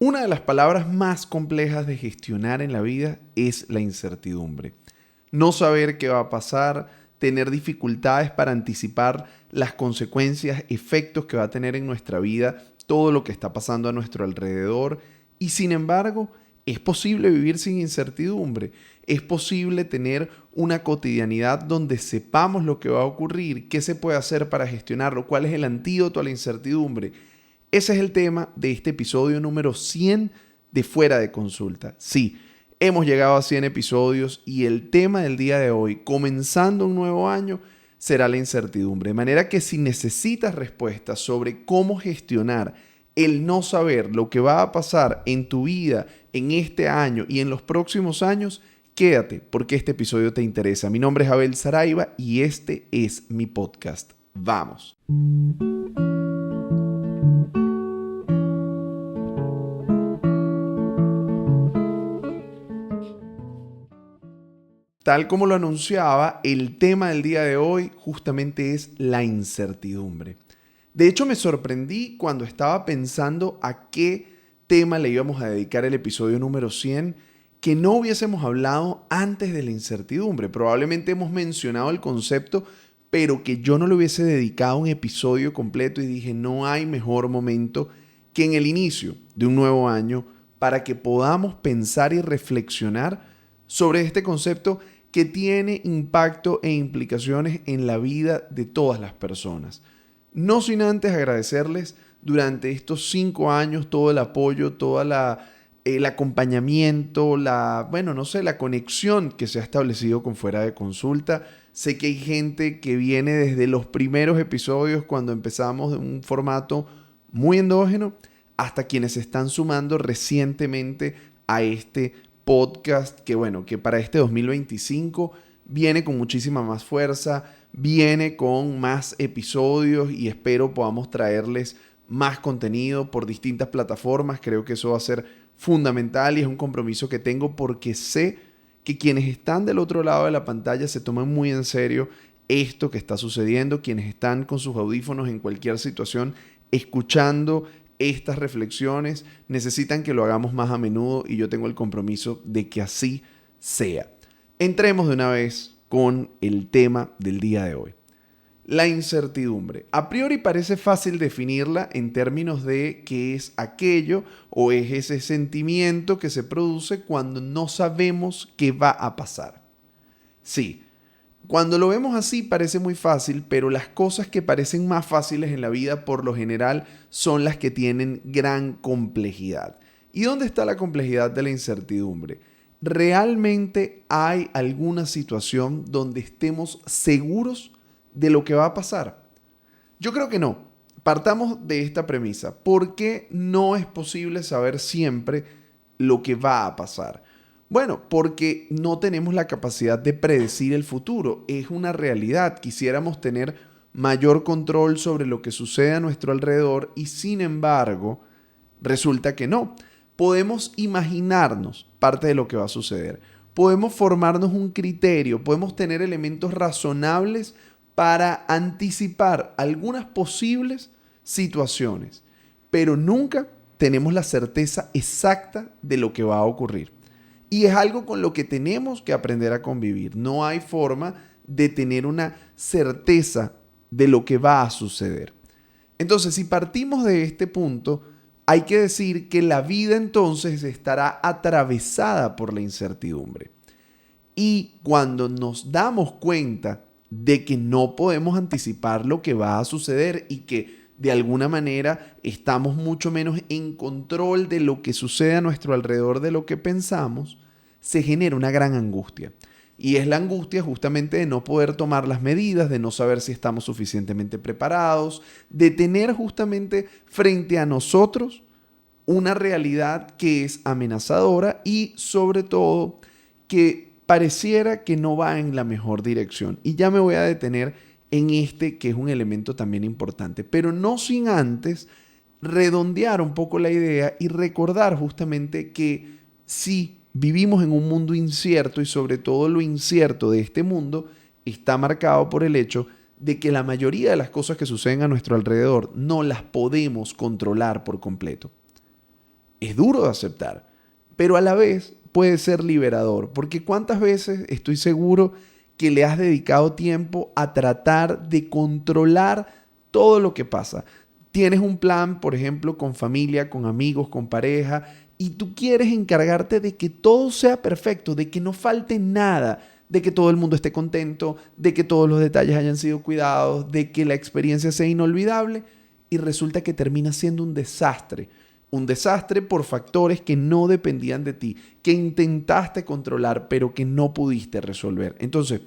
Una de las palabras más complejas de gestionar en la vida es la incertidumbre. No saber qué va a pasar, tener dificultades para anticipar las consecuencias, efectos que va a tener en nuestra vida, todo lo que está pasando a nuestro alrededor. Y sin embargo, es posible vivir sin incertidumbre. Es posible tener una cotidianidad donde sepamos lo que va a ocurrir, qué se puede hacer para gestionarlo, cuál es el antídoto a la incertidumbre. Ese es el tema de este episodio número 100 de Fuera de Consulta. Sí, hemos llegado a 100 episodios y el tema del día de hoy, comenzando un nuevo año, será la incertidumbre. De manera que si necesitas respuestas sobre cómo gestionar el no saber lo que va a pasar en tu vida en este año y en los próximos años, quédate porque este episodio te interesa. Mi nombre es Abel Saraiva y este es mi podcast. Vamos. Tal como lo anunciaba, el tema del día de hoy justamente es la incertidumbre. De hecho, me sorprendí cuando estaba pensando a qué tema le íbamos a dedicar el episodio número 100, que no hubiésemos hablado antes de la incertidumbre. Probablemente hemos mencionado el concepto, pero que yo no le hubiese dedicado un episodio completo y dije, no hay mejor momento que en el inicio de un nuevo año para que podamos pensar y reflexionar sobre este concepto que tiene impacto e implicaciones en la vida de todas las personas. No sin antes agradecerles durante estos 5 años todo el apoyo, todo el acompañamiento, la conexión que se ha establecido con Fuera de Consulta. Sé que hay gente que viene desde los primeros episodios cuando empezamos de un formato muy endógeno hasta quienes se están sumando recientemente a este podcast que para este 2025 viene con muchísima más fuerza, viene con más episodios y espero podamos traerles más contenido por distintas plataformas. Creo que eso va a ser fundamental y es un compromiso que tengo porque sé que quienes están del otro lado de la pantalla se toman muy en serio esto que está sucediendo, quienes están con sus audífonos en cualquier situación escuchando estas reflexiones, necesitan que lo hagamos más a menudo y yo tengo el compromiso de que así sea. Entremos de una vez con el tema del día de hoy. La incertidumbre. A priori parece fácil definirla en términos de qué es aquello o es ese sentimiento que se produce cuando no sabemos qué va a pasar. Sí, cuando lo vemos así parece muy fácil, pero las cosas que parecen más fáciles en la vida por lo general son las que tienen gran complejidad. ¿Y dónde está la complejidad de la incertidumbre? ¿Realmente hay alguna situación donde estemos seguros de lo que va a pasar? Yo creo que no. Partamos de esta premisa. ¿Por qué no es posible saber siempre lo que va a pasar? Bueno, porque no tenemos la capacidad de predecir el futuro. Es una realidad. Quisiéramos tener mayor control sobre lo que sucede a nuestro alrededor y sin embargo, resulta que no. Podemos imaginarnos parte de lo que va a suceder. Podemos formarnos un criterio, podemos tener elementos razonables para anticipar algunas posibles situaciones, pero nunca tenemos la certeza exacta de lo que va a ocurrir. Y es algo con lo que tenemos que aprender a convivir. No hay forma de tener una certeza de lo que va a suceder. Entonces, si partimos de este punto, hay que decir que la vida entonces estará atravesada por la incertidumbre. Y cuando nos damos cuenta de que no podemos anticipar lo que va a suceder y que de alguna manera estamos mucho menos en control de lo que sucede a nuestro alrededor de lo que pensamos, se genera una gran angustia. Y es la angustia justamente de no poder tomar las medidas, de no saber si estamos suficientemente preparados, de tener justamente frente a nosotros una realidad que es amenazadora y sobre todo que pareciera que no va en la mejor dirección. Y ya me voy a detener en este que es un elemento también importante, pero no sin antes redondear un poco la idea y recordar justamente que si vivimos en un mundo incierto y sobre todo lo incierto de este mundo está marcado por el hecho de que la mayoría de las cosas que suceden a nuestro alrededor no las podemos controlar por completo. Es duro de aceptar, pero a la vez puede ser liberador, porque ¿cuántas veces estoy seguro que le has dedicado tiempo a tratar de controlar todo lo que pasa? Tienes un plan, por ejemplo, con familia, con amigos, con pareja, y tú quieres encargarte de que todo sea perfecto, de que no falte nada, de que todo el mundo esté contento, de que todos los detalles hayan sido cuidados, de que la experiencia sea inolvidable, y resulta que termina siendo un desastre. Un desastre por factores que no dependían de ti, que intentaste controlar, pero que no pudiste resolver. Entonces,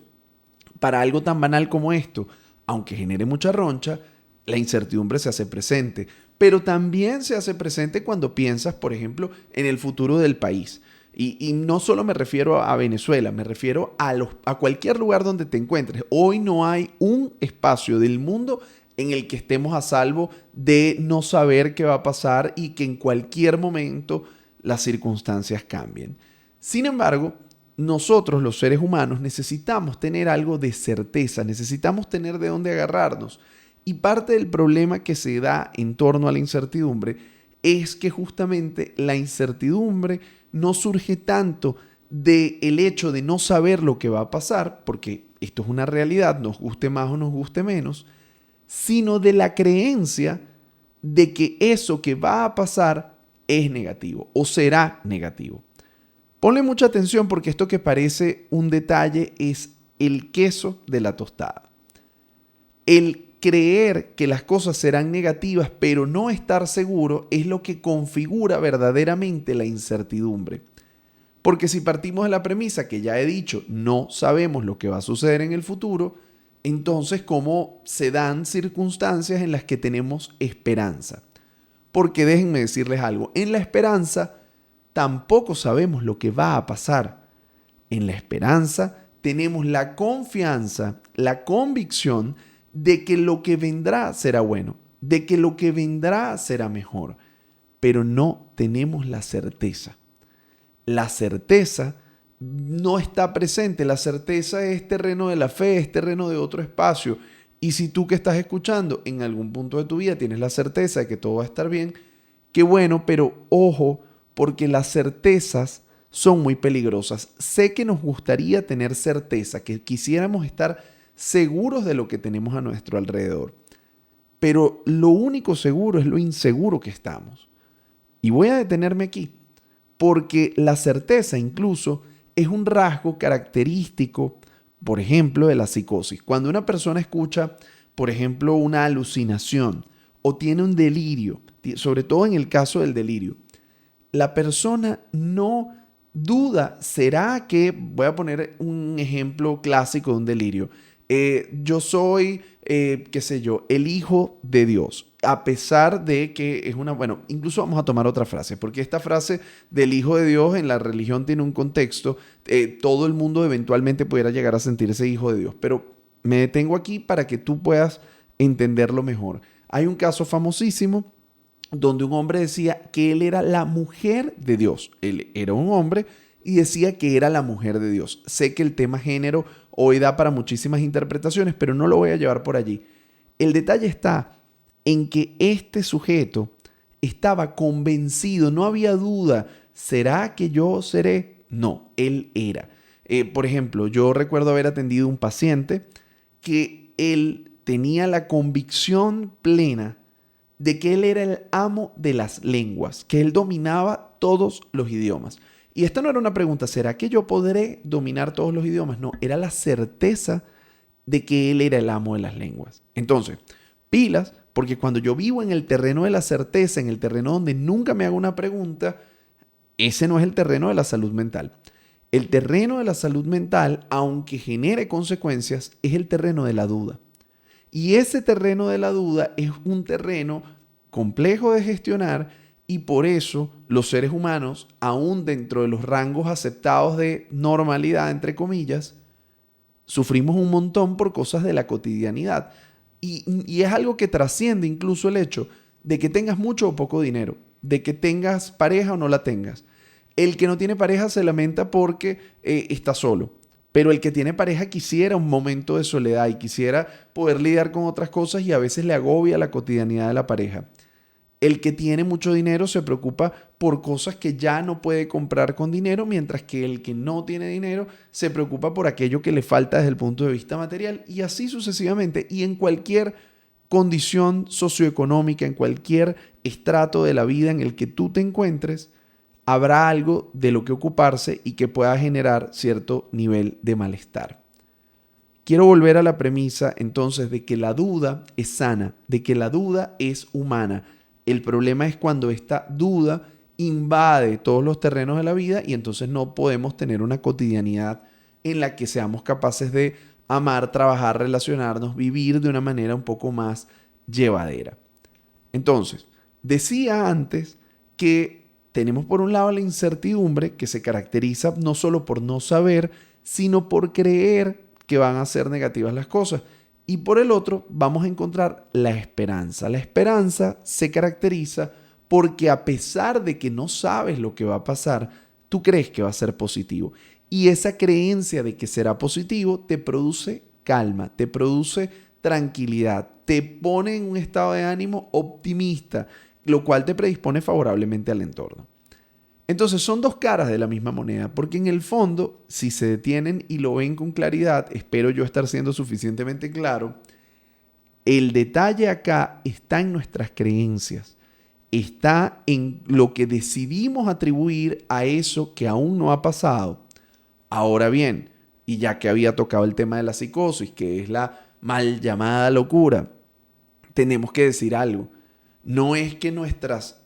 para algo tan banal como esto, aunque genere mucha roncha, la incertidumbre se hace presente. Pero también se hace presente cuando piensas, por ejemplo, en el futuro del país. Y no solo me refiero a Venezuela, me refiero a cualquier lugar donde te encuentres. Hoy no hay un espacio del mundo en el que estemos a salvo de no saber qué va a pasar y que en cualquier momento las circunstancias cambien. Sin embargo, nosotros los seres humanos necesitamos tener algo de certeza, necesitamos tener de dónde agarrarnos. Y parte del problema que se da en torno a la incertidumbre es que justamente la incertidumbre no surge tanto del hecho de no saber lo que va a pasar, porque esto es una realidad, nos guste más o nos guste menos, sino de la creencia de que eso que va a pasar es negativo o será negativo. Ponle mucha atención porque esto que parece un detalle es el queso de la tostada. El creer que las cosas serán negativas pero no estar seguro es lo que configura verdaderamente la incertidumbre. Porque si partimos de la premisa que ya he dicho, no sabemos lo que va a suceder en el futuro, entonces ¿cómo se dan circunstancias en las que tenemos esperanza? Porque déjenme decirles algo, en la esperanza tampoco sabemos lo que va a pasar. En la esperanza tenemos la confianza, la convicción de que lo que vendrá será bueno, de que lo que vendrá será mejor, pero no tenemos la certeza. La certeza no está presente, la certeza es terreno de la fe, es terreno de otro espacio. Y si tú que estás escuchando en algún punto de tu vida tienes la certeza de que todo va a estar bien, qué bueno, pero ojo, porque las certezas son muy peligrosas. Sé que nos gustaría tener certeza, que quisiéramos estar seguros de lo que tenemos a nuestro alrededor, pero lo único seguro es lo inseguro que estamos. Y voy a detenerme aquí, porque la certeza incluso es un rasgo característico, por ejemplo, de la psicosis. Cuando una persona escucha, por ejemplo, una alucinación o tiene un delirio, sobre todo en el caso del delirio, la persona no duda, ¿será que, voy a poner un ejemplo clásico de un delirio, yo soy, qué sé yo, el hijo de Dios, a pesar de que es una, bueno, incluso vamos a tomar otra frase, porque esta frase del hijo de Dios en la religión tiene un contexto, todo el mundo eventualmente pudiera llegar a sentirse hijo de Dios, pero me detengo aquí para que tú puedas entenderlo mejor. Hay un caso famosísimo donde un hombre decía que él era la mujer de Dios. Él era un hombre y decía que era la mujer de Dios. Sé que el tema género hoy da para muchísimas interpretaciones, pero no lo voy a llevar por allí. El detalle está en que este sujeto estaba convencido, no había duda, ¿será que yo seré? No, él era. Por ejemplo, yo recuerdo haber atendido a un paciente que él tenía la convicción plena de que él era el amo de las lenguas, que él dominaba todos los idiomas. Y esta no era una pregunta, ¿será que yo podré dominar todos los idiomas? No, era la certeza de que él era el amo de las lenguas. Entonces, pilas, porque cuando yo vivo en el terreno de la certeza, en el terreno donde nunca me hago una pregunta, ese no es el terreno de la salud mental. El terreno de la salud mental, aunque genere consecuencias, es el terreno de la duda. Y ese terreno de la duda es un terreno complejo de gestionar y por eso los seres humanos, aún dentro de los rangos aceptados de normalidad, entre comillas, sufrimos un montón por cosas de la cotidianidad. Y es algo que trasciende incluso el hecho de que tengas mucho o poco dinero, de que tengas pareja o no la tengas. El que no tiene pareja se lamenta porque está solo. Pero el que tiene pareja quisiera un momento de soledad y quisiera poder lidiar con otras cosas y a veces le agobia la cotidianidad de la pareja. El que tiene mucho dinero se preocupa por cosas que ya no puede comprar con dinero, mientras que el que no tiene dinero se preocupa por aquello que le falta desde el punto de vista material, y así sucesivamente. Y en cualquier condición socioeconómica, en cualquier estrato de la vida en el que tú te encuentres, habrá algo de lo que ocuparse y que pueda generar cierto nivel de malestar. Quiero volver a la premisa entonces de que la duda es sana, de que la duda es humana. El problema es cuando esta duda invade todos los terrenos de la vida y entonces no podemos tener una cotidianidad en la que seamos capaces de amar, trabajar, relacionarnos, vivir de una manera un poco más llevadera. Entonces, decía antes que tenemos por un lado la incertidumbre, que se caracteriza no solo por no saber, sino por creer que van a ser negativas las cosas. Y por el otro vamos a encontrar la esperanza. La esperanza se caracteriza porque a pesar de que no sabes lo que va a pasar, tú crees que va a ser positivo. Y esa creencia de que será positivo te produce calma, te produce tranquilidad, te pone en un estado de ánimo optimista, lo cual te predispone favorablemente al entorno. Entonces son dos caras de la misma moneda, porque en el fondo, si se detienen y lo ven con claridad, espero yo estar siendo suficientemente claro, el detalle acá está en nuestras creencias, está en lo que decidimos atribuir a eso que aún no ha pasado. Ahora bien, y ya que había tocado el tema de la psicosis, que es la mal llamada locura, tenemos que decir algo. No es que nuestras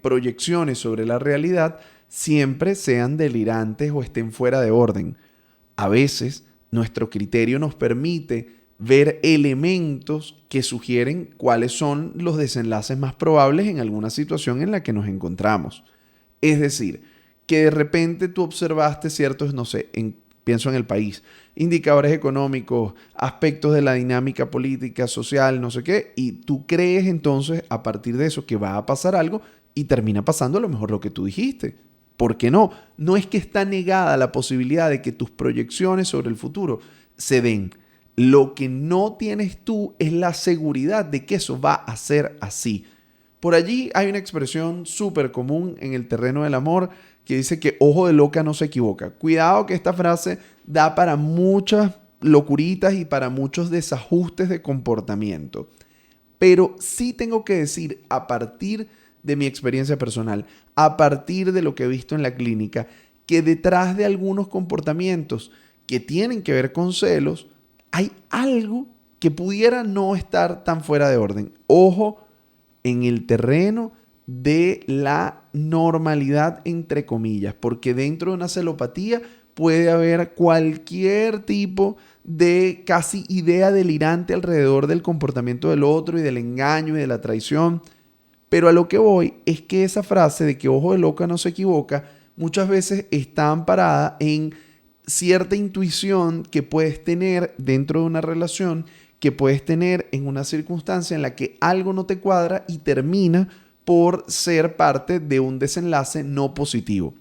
proyecciones sobre la realidad siempre sean delirantes o estén fuera de orden. A veces nuestro criterio nos permite ver elementos que sugieren cuáles son los desenlaces más probables en alguna situación en la que nos encontramos. Es decir, que de repente tú observaste ciertos, no sé, pienso en el país, indicadores económicos, aspectos de la dinámica política, social, no sé qué, y tú crees entonces a partir de eso que va a pasar algo y termina pasando a lo mejor lo que tú dijiste. ¿Por qué no? No es que está negada la posibilidad de que tus proyecciones sobre el futuro se den. Lo que no tienes tú es la seguridad de que eso va a ser así. Por allí hay una expresión súper común en el terreno del amor que dice que ojo de loca no se equivoca. Cuidado que esta frase da para muchas locuritas y para muchos desajustes de comportamiento. Pero sí tengo que decir, a partir de mi experiencia personal, a partir de lo que he visto en la clínica, que detrás de algunos comportamientos que tienen que ver con celos, hay algo que pudiera no estar tan fuera de orden. Ojo en el terreno de la normalidad, entre comillas, porque dentro de una celopatía puede haber cualquier tipo de casi idea delirante alrededor del comportamiento del otro y del engaño y de la traición. Pero a lo que voy es que esa frase de que ojo de loca no se equivoca muchas veces está amparada en cierta intuición que puedes tener dentro de una relación, que puedes tener en una circunstancia en la que algo no te cuadra y termina por ser parte de un desenlace no positivo.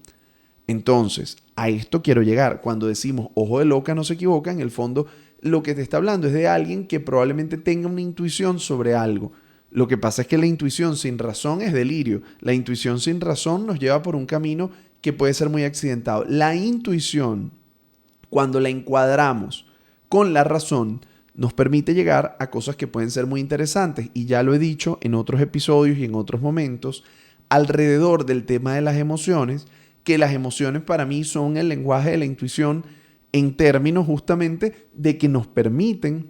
Entonces, a esto quiero llegar. Cuando decimos ojo de loca no se equivoca, en el fondo lo que te está hablando es de alguien que probablemente tenga una intuición sobre algo. Lo que pasa es que la intuición sin razón es delirio. La intuición sin razón nos lleva por un camino que puede ser muy accidentado. La intuición, cuando la encuadramos con la razón, nos permite llegar a cosas que pueden ser muy interesantes. Y ya lo he dicho en otros episodios y en otros momentos, alrededor del tema de las emociones, que las emociones para mí son el lenguaje de la intuición en términos justamente de que nos permiten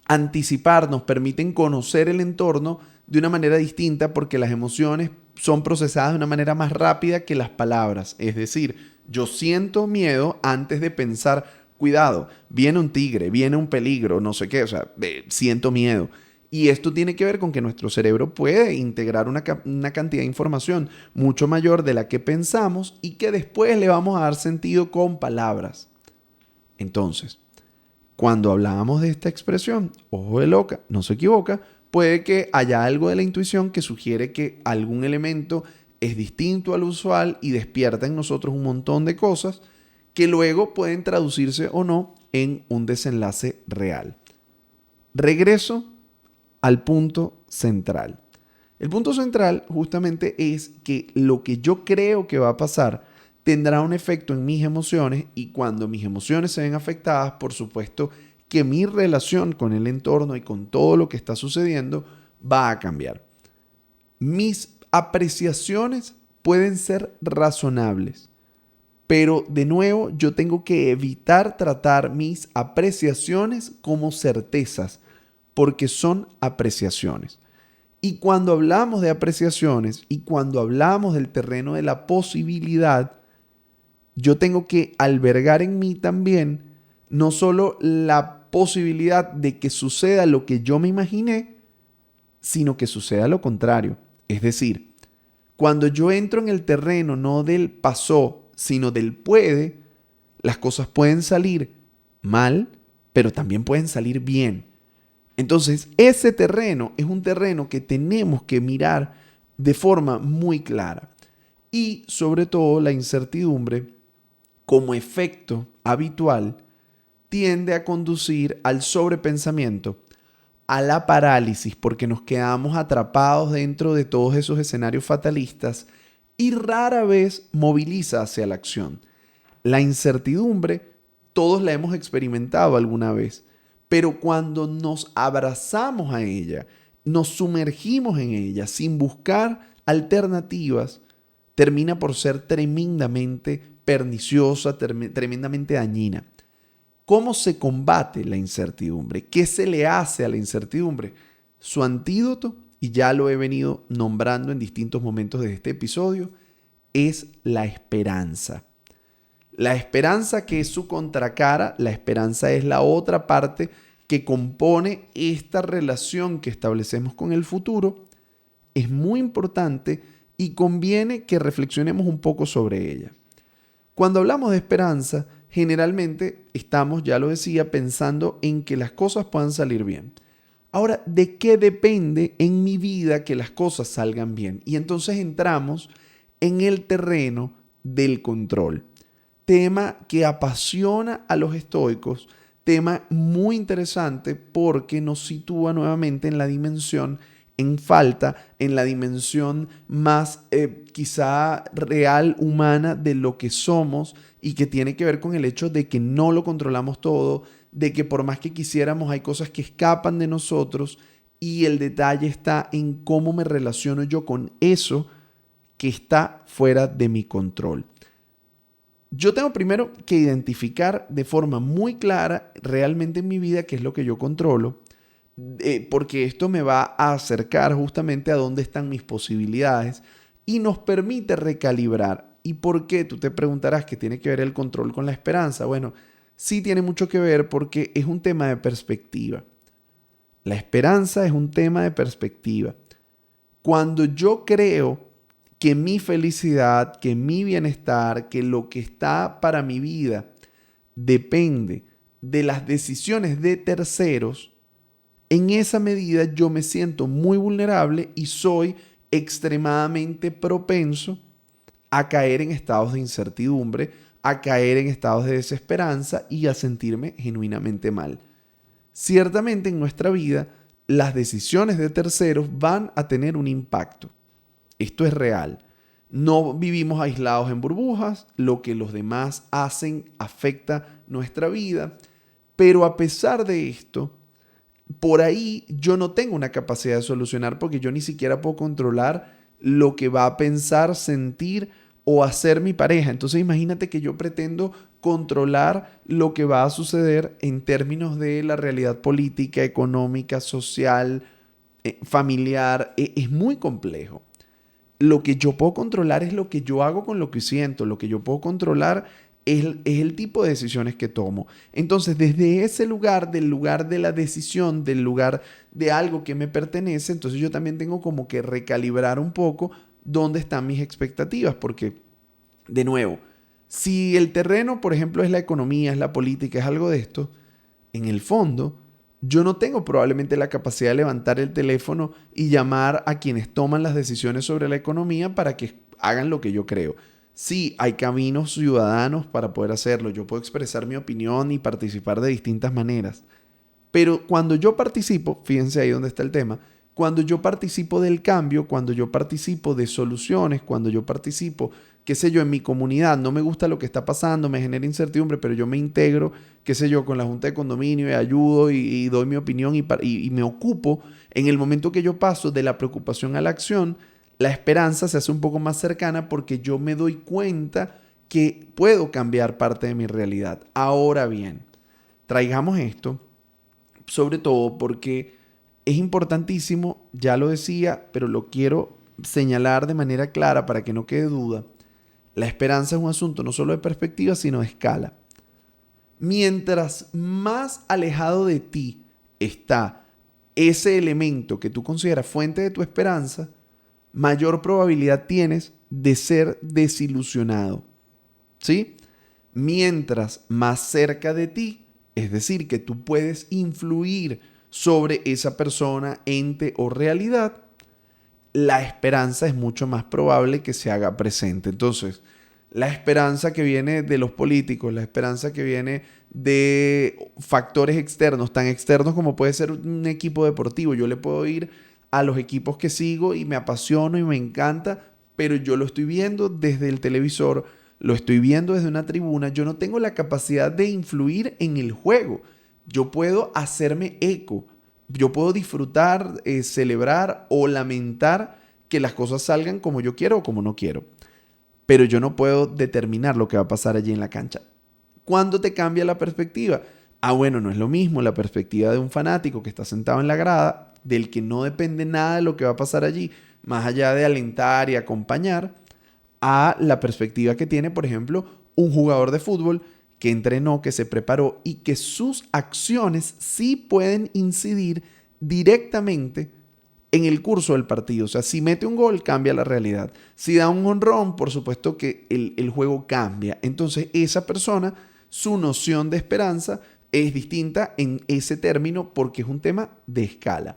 anticipar, nos permiten conocer el entorno de una manera distinta porque las emociones son procesadas de una manera más rápida que las palabras. Es decir, yo siento miedo antes de pensar, cuidado, viene un tigre, viene un peligro, no sé qué, o sea, siento miedo. Y esto tiene que ver con que nuestro cerebro puede integrar una cantidad de información mucho mayor de la que pensamos y que después le vamos a dar sentido con palabras. Entonces, cuando hablábamos de esta expresión, ojo de loca, no se equivoca, puede que haya algo de la intuición que sugiere que algún elemento es distinto al usual y despierta en nosotros un montón de cosas que luego pueden traducirse o no en un desenlace real. Regreso al punto central. El punto central justamente es que lo que yo creo que va a pasar tendrá un efecto en mis emociones y cuando mis emociones se ven afectadas, por supuesto que mi relación con el entorno y con todo lo que está sucediendo va a cambiar. Mis apreciaciones pueden ser razonables, pero de nuevo yo tengo que evitar tratar mis apreciaciones como certezas, porque son apreciaciones. Y cuando hablamos de apreciaciones y cuando hablamos del terreno de la posibilidad, yo tengo que albergar en mí también no solo la posibilidad de que suceda lo que yo me imaginé, sino que suceda lo contrario. Es decir, cuando yo entro en el terreno no del pasó, sino del puede, las cosas pueden salir mal, pero también pueden salir bien. Entonces, ese terreno es un terreno que tenemos que mirar de forma muy clara. Y sobre todo la incertidumbre, como efecto habitual, tiende a conducir al sobrepensamiento, a la parálisis, porque nos quedamos atrapados dentro de todos esos escenarios fatalistas y rara vez moviliza hacia la acción. La incertidumbre, todos la hemos experimentado alguna vez, pero cuando nos abrazamos a ella, nos sumergimos en ella sin buscar alternativas, termina por ser tremendamente perniciosa, tremendamente dañina. ¿Cómo se combate la incertidumbre? ¿Qué se le hace a la incertidumbre? Su antídoto, y ya lo he venido nombrando en distintos momentos de este episodio, es la esperanza. La esperanza, que es su contracara, la esperanza es la otra parte que compone esta relación que establecemos con el futuro, es muy importante y conviene que reflexionemos un poco sobre ella. Cuando hablamos de esperanza, generalmente estamos, ya lo decía, pensando en que las cosas puedan salir bien. Ahora, ¿de qué depende en mi vida que las cosas salgan bien? Y entonces entramos en el terreno del control. Tema que apasiona a los estoicos, tema muy interesante porque nos sitúa nuevamente en la dimensión en falta, en la dimensión más quizá real, humana de lo que somos y que tiene que ver con el hecho de que no lo controlamos todo, de que por más que quisiéramos hay cosas que escapan de nosotros y el detalle está en cómo me relaciono yo con eso que está fuera de mi control. Yo tengo primero que identificar de forma muy clara realmente en mi vida qué es lo que yo controlo, porque esto me va a acercar justamente a dónde están mis posibilidades y nos permite recalibrar. ¿Y por qué? Tú te preguntarás qué tiene que ver el control con la esperanza. Bueno, sí tiene mucho que ver porque es un tema de perspectiva. La esperanza es un tema de perspectiva. Cuando yo creo que mi felicidad, que mi bienestar, que lo que está para mi vida depende de las decisiones de terceros, en esa medida yo me siento muy vulnerable y soy extremadamente propenso a caer en estados de incertidumbre, a caer en estados de desesperanza y a sentirme genuinamente mal. Ciertamente en nuestra vida las decisiones de terceros van a tener un impacto. Esto es real. No vivimos aislados en burbujas, lo que los demás hacen afecta nuestra vida, pero a pesar de esto, por ahí yo no tengo una capacidad de solucionar porque yo ni siquiera puedo controlar lo que va a pensar, sentir o hacer mi pareja. Entonces imagínate que yo pretendo controlar lo que va a suceder en términos de la realidad política, económica, social, familiar. Es muy complejo. Lo que yo puedo controlar es lo que yo hago con lo que siento. Lo que yo puedo controlar es el tipo de decisiones que tomo. Entonces, desde ese lugar, del lugar de la decisión, del lugar de algo que me pertenece, entonces yo también tengo como que recalibrar un poco dónde están mis expectativas. Porque, de nuevo, si el terreno, por ejemplo, es la economía, es la política, es algo de esto, en el fondo, yo no tengo probablemente la capacidad de levantar el teléfono y llamar a quienes toman las decisiones sobre la economía para que hagan lo que yo creo. Sí, hay caminos ciudadanos para poder hacerlo. Yo puedo expresar mi opinión y participar de distintas maneras. Pero cuando yo participo, fíjense ahí donde está el tema, Cuando yo participo del cambio, cuando yo participo de soluciones, cuando yo participo, qué sé yo, en mi comunidad, no me gusta lo que está pasando, me genera incertidumbre, pero yo me integro, qué sé yo, con la junta de condominio y ayudo y doy mi opinión y me ocupo, en el momento que yo paso de la preocupación a la acción, la esperanza se hace un poco más cercana porque yo me doy cuenta que puedo cambiar parte de mi realidad. Ahora bien, traigamos esto, sobre todo porque es importantísimo, ya lo decía, pero lo quiero señalar de manera clara para que no quede duda. La esperanza es un asunto no solo de perspectiva, sino de escala. Mientras más alejado de ti está ese elemento que tú consideras fuente de tu esperanza, mayor probabilidad tienes de ser desilusionado. ¿Sí? Mientras más cerca de ti, es decir, que tú puedes influir sobre esa persona, ente o realidad, la esperanza es mucho más probable que se haga presente. Entonces, la esperanza que viene de los políticos, la esperanza que viene de factores externos, tan externos como puede ser un equipo deportivo. Yo le puedo ir a los equipos que sigo y me apasiono y me encanta, pero yo lo estoy viendo desde el televisor, lo estoy viendo desde una tribuna. Yo no tengo la capacidad de influir en el juego. Yo puedo hacerme eco. Yo puedo disfrutar, celebrar o lamentar que las cosas salgan como yo quiero o como no quiero. Pero yo no puedo determinar lo que va a pasar allí en la cancha. ¿Cuándo te cambia la perspectiva? Bueno, no es lo mismo la perspectiva de un fanático que está sentado en la grada, del que no depende nada de lo que va a pasar allí, más allá de alentar y acompañar, a la perspectiva que tiene, por ejemplo, un jugador de fútbol que entrenó, que se preparó y que sus acciones sí pueden incidir directamente en el curso del partido. O sea, si mete un gol, cambia la realidad. Si da un honrón, por supuesto que el juego cambia. Entonces, esa persona, su noción de esperanza es distinta en ese término porque es un tema de escala.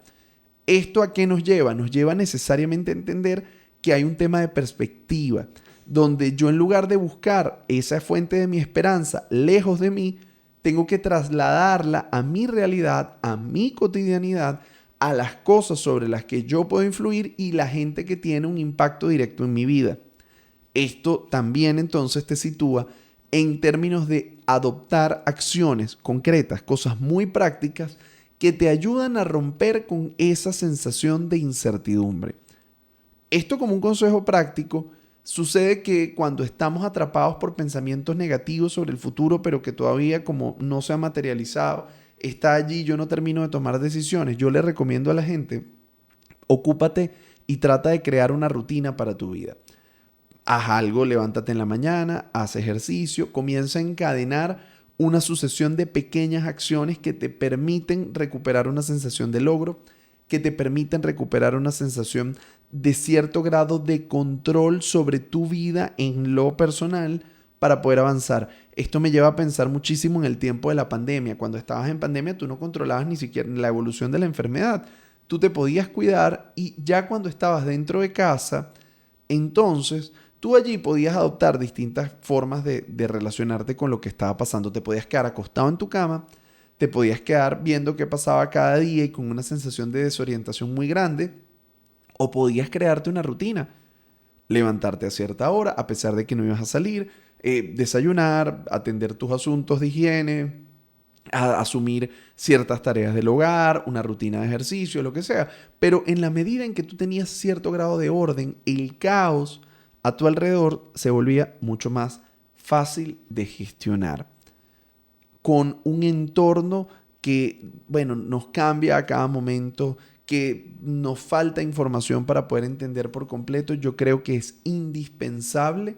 ¿Esto a qué nos lleva? Nos lleva necesariamente a entender que hay un tema de perspectiva, donde yo en lugar de buscar esa fuente de mi esperanza lejos de mí, tengo que trasladarla a mi realidad, a mi cotidianidad, a las cosas sobre las que yo puedo influir y la gente que tiene un impacto directo en mi vida. Esto también entonces te sitúa en términos de adoptar acciones concretas, cosas muy prácticas que te ayudan a romper con esa sensación de incertidumbre. Esto como un consejo práctico, sucede que cuando estamos atrapados por pensamientos negativos sobre el futuro, pero que todavía como no se ha materializado, está allí, yo no termino de tomar decisiones. Yo le recomiendo a la gente, ocúpate y trata de crear una rutina para tu vida. Haz algo, levántate en la mañana, haz ejercicio, comienza a encadenar una sucesión de pequeñas acciones que te permiten recuperar una sensación de logro, que te permiten recuperar una sensación de cierto grado de control sobre tu vida en lo personal para poder avanzar. Esto me lleva a pensar muchísimo en el tiempo de la pandemia. Cuando estabas en pandemia, tú no controlabas ni siquiera la evolución de la enfermedad. Tú te podías cuidar y ya cuando estabas dentro de casa, entonces tú allí podías adoptar distintas formas de relacionarte con lo que estaba pasando. Te podías quedar acostado en tu cama, te podías quedar viendo qué pasaba cada día y con una sensación de desorientación muy grande, o podías crearte una rutina, levantarte a cierta hora a pesar de que no ibas a salir, desayunar, atender tus asuntos de higiene, asumir ciertas tareas del hogar, una rutina de ejercicio, lo que sea. Pero en la medida en que tú tenías cierto grado de orden, el caos a tu alrededor se volvía mucho más fácil de gestionar. Con un entorno que, bueno, nos cambia a cada momento, que nos falta información para poder entender por completo, yo creo que es indispensable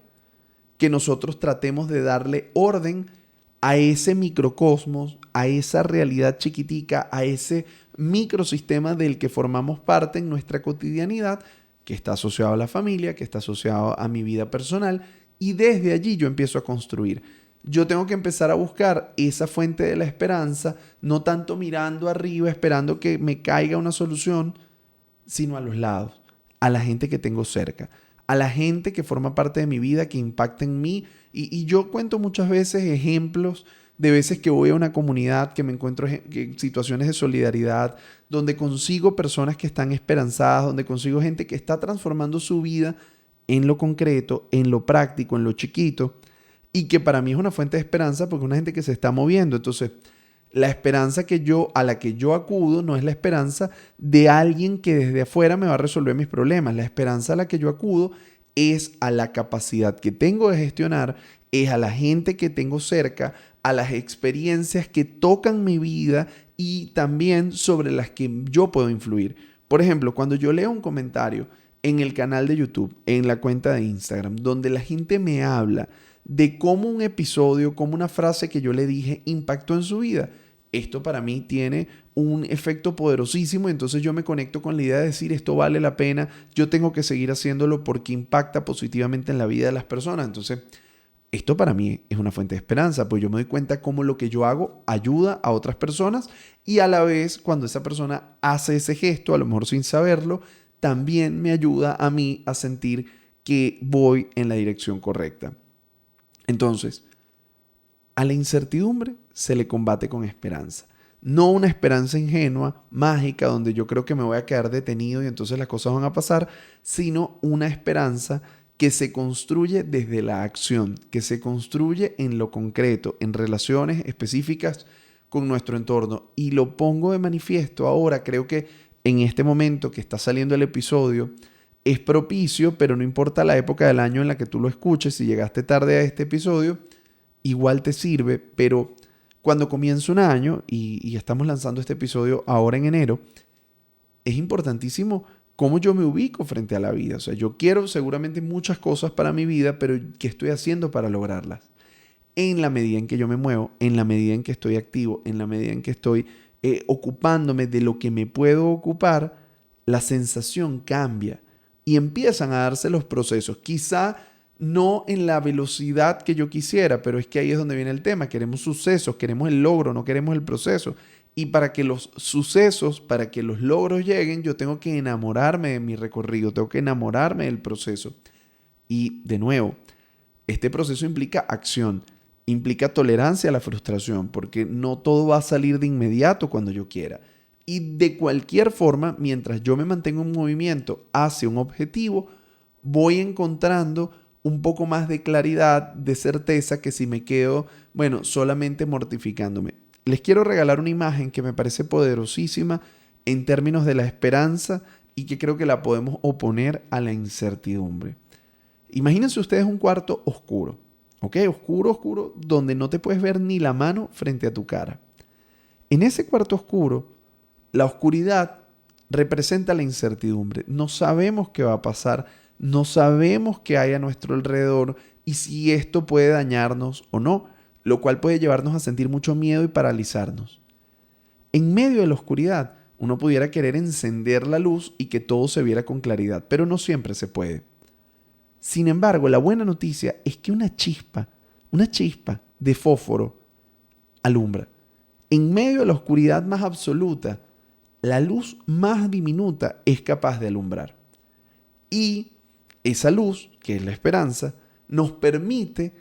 que nosotros tratemos de darle orden a ese microcosmos, a esa realidad chiquitica, a ese microsistema del que formamos parte en nuestra cotidianidad, que está asociado a la familia, que está asociado a mi vida personal, y desde allí yo empiezo a construir. Yo tengo que empezar a buscar esa fuente de la esperanza, no tanto mirando arriba, esperando que me caiga una solución, sino a los lados, a la gente que tengo cerca, a la gente que forma parte de mi vida, que impacta en mí. Y yo cuento muchas veces ejemplos de veces que voy a una comunidad, que me encuentro en situaciones de solidaridad, donde consigo personas que están esperanzadas, donde consigo gente que está transformando su vida en lo concreto, en lo práctico, en lo chiquito, y que para mí es una fuente de esperanza porque es una gente que se está moviendo. Entonces, la esperanza a la que yo acudo no es la esperanza de alguien que desde afuera me va a resolver mis problemas. La esperanza a la que yo acudo es a la capacidad que tengo de gestionar, es a la gente que tengo cerca, a las experiencias que tocan mi vida y también sobre las que yo puedo influir. Por ejemplo, cuando yo leo un comentario en el canal de YouTube, en la cuenta de Instagram, donde la gente me habla de cómo un episodio, cómo una frase que yo le dije impactó en su vida, esto para mí tiene un efecto poderosísimo. Entonces yo me conecto con la idea de decir, esto vale la pena, yo tengo que seguir haciéndolo porque impacta positivamente en la vida de las personas. Entonces, esto para mí es una fuente de esperanza, pues yo me doy cuenta cómo lo que yo hago ayuda a otras personas y a la vez cuando esa persona hace ese gesto, a lo mejor sin saberlo, también me ayuda a mí a sentir que voy en la dirección correcta. Entonces, a la incertidumbre se le combate con esperanza. No una esperanza ingenua, mágica, donde yo creo que me voy a quedar detenido y entonces las cosas van a pasar, sino una esperanza que se construye desde la acción, que se construye en lo concreto, en relaciones específicas con nuestro entorno. Y lo pongo de manifiesto ahora, creo que en este momento que está saliendo el episodio, es propicio, pero no importa la época del año en la que tú lo escuches, si llegaste tarde a este episodio, igual te sirve, pero cuando comienza un año, y estamos lanzando este episodio ahora en enero, es importantísimo cómo yo me ubico frente a la vida. O sea, yo quiero seguramente muchas cosas para mi vida, pero ¿qué estoy haciendo para lograrlas? En la medida en que yo me muevo, en la medida en que estoy activo, en la medida en que estoy ocupándome de lo que me puedo ocupar, la sensación cambia y empiezan a darse los procesos. Quizá no en la velocidad que yo quisiera, pero es que ahí es donde viene el tema. Queremos sucesos, queremos el logro, no queremos el proceso. Y para que los sucesos, para que los logros lleguen, yo tengo que enamorarme de mi recorrido, tengo que enamorarme del proceso. Y de nuevo, este proceso implica acción, implica tolerancia a la frustración, porque no todo va a salir de inmediato cuando yo quiera. Y de cualquier forma, mientras yo me mantengo en movimiento hacia un objetivo, voy encontrando un poco más de claridad, de certeza, que si me quedo, solamente mortificándome. Les quiero regalar una imagen que me parece poderosísima en términos de la esperanza y que creo que la podemos oponer a la incertidumbre. Imagínense ustedes un cuarto oscuro, ¿ok? Oscuro, oscuro, donde no te puedes ver ni la mano frente a tu cara. En ese cuarto oscuro, la oscuridad representa la incertidumbre. No sabemos qué va a pasar, no sabemos qué hay a nuestro alrededor y si esto puede dañarnos o no, lo cual puede llevarnos a sentir mucho miedo y paralizarnos. En medio de la oscuridad, uno pudiera querer encender la luz y que todo se viera con claridad, pero no siempre se puede. Sin embargo, la buena noticia es que una chispa de fósforo alumbra. En medio de la oscuridad más absoluta, la luz más diminuta es capaz de alumbrar. Y esa luz, que es la esperanza, nos permite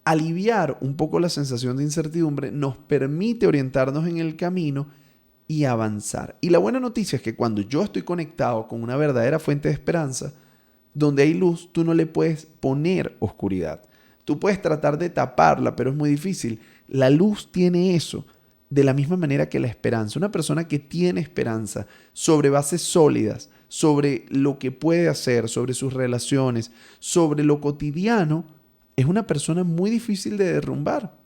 aliviar un poco la sensación de incertidumbre, nos permite orientarnos en el camino y avanzar. Y la buena noticia es que cuando yo estoy conectado con una verdadera fuente de esperanza, donde hay luz, tú no le puedes poner oscuridad. Tú puedes tratar de taparla, pero es muy difícil. La luz tiene eso, de la misma manera que la esperanza. Una persona que tiene esperanza sobre bases sólidas, sobre lo que puede hacer, sobre sus relaciones, sobre lo cotidiano, es una persona muy difícil de derrumbar.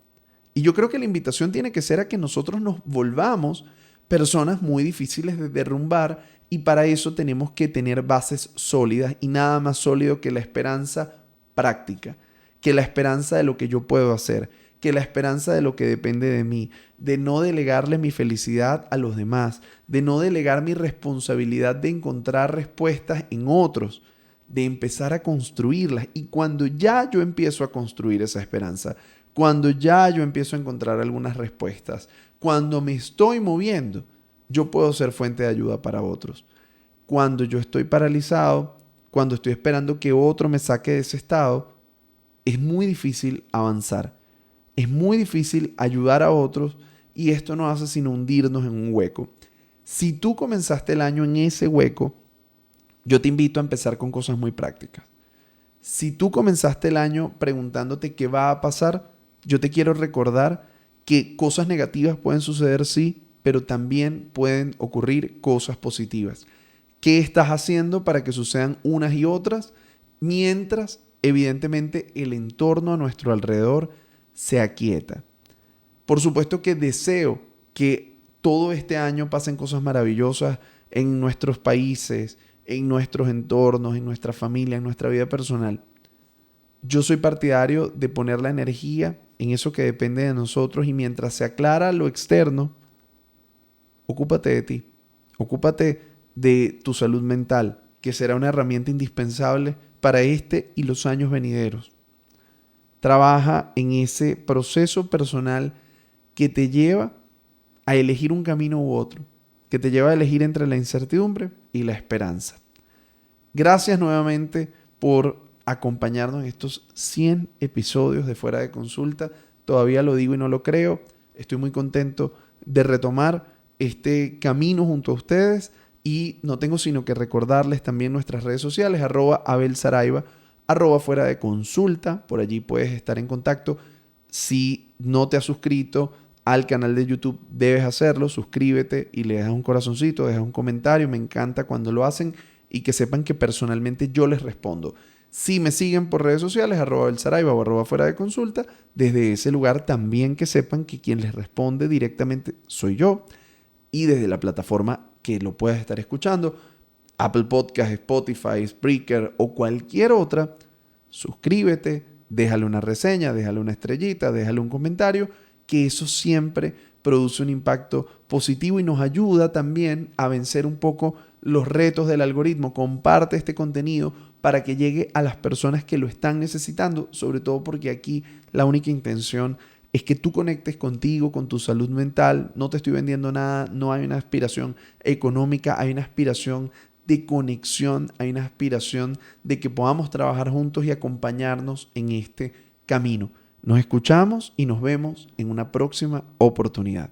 Y yo creo que la invitación tiene que ser a que nosotros nos volvamos personas muy difíciles de derrumbar, y para eso tenemos que tener bases sólidas y nada más sólido que la esperanza práctica, que la esperanza de lo que yo puedo hacer, que la esperanza de lo que depende de mí, de no delegarle mi felicidad a los demás, de no delegar mi responsabilidad de encontrar respuestas en otros, de empezar a construirlas. Y cuando ya yo empiezo a construir esa esperanza, cuando ya yo empiezo a encontrar algunas respuestas, cuando me estoy moviendo, yo puedo ser fuente de ayuda para otros. Cuando yo estoy paralizado, cuando estoy esperando que otro me saque de ese estado, es muy difícil avanzar. Es muy difícil ayudar a otros y esto no hace sino hundirnos en un hueco. Si tú comenzaste el año en ese hueco, yo te invito a empezar con cosas muy prácticas. Si tú comenzaste el año preguntándote qué va a pasar, yo te quiero recordar que cosas negativas pueden suceder, sí, pero también pueden ocurrir cosas positivas. ¿Qué estás haciendo para que sucedan unas y otras? Mientras, evidentemente, el entorno a nuestro alrededor se aquieta. Por supuesto que deseo que todo este año pasen cosas maravillosas en nuestros países, en nuestros entornos, en nuestra familia, en nuestra vida personal. Yo soy partidario de poner la energía en eso que depende de nosotros y mientras se aclara lo externo, ocúpate de ti. Ocúpate de tu salud mental, que será una herramienta indispensable para este y los años venideros. Trabaja en ese proceso personal que te lleva a elegir un camino u otro, que te lleva a elegir entre la incertidumbre y la esperanza. Gracias nuevamente por acompañarnos en estos 100 episodios de Fuera de Consulta. Todavía lo digo y no lo creo. Estoy muy contento de retomar este camino junto a ustedes y no tengo sino que recordarles también nuestras redes sociales, @AbelSaraiva, @Fuera de Consulta. Por allí puedes estar en contacto. Si no te has suscrito al canal de YouTube, debes hacerlo. Suscríbete y le dejas un corazoncito, dejas un comentario. Me encanta cuando lo hacen y que sepan que personalmente yo les respondo. Si me siguen por redes sociales, @AbelSaraiva o @Fuera de Consulta, desde ese lugar también que sepan que quien les responde directamente soy yo. Y desde la plataforma que lo puedas estar escuchando, Apple Podcasts, Spotify, Spreaker o cualquier otra, suscríbete, déjale una reseña, déjale una estrellita, déjale un comentario, que eso siempre produce un impacto positivo y nos ayuda también a vencer un poco los retos del algoritmo. Comparte este contenido para que llegue a las personas que lo están necesitando, sobre todo porque aquí la única intención es que tú conectes contigo, con tu salud mental. No te estoy vendiendo nada, no hay una aspiración económica, hay una aspiración de conexión, hay una aspiración de que podamos trabajar juntos y acompañarnos en este camino. Nos escuchamos y nos vemos en una próxima oportunidad.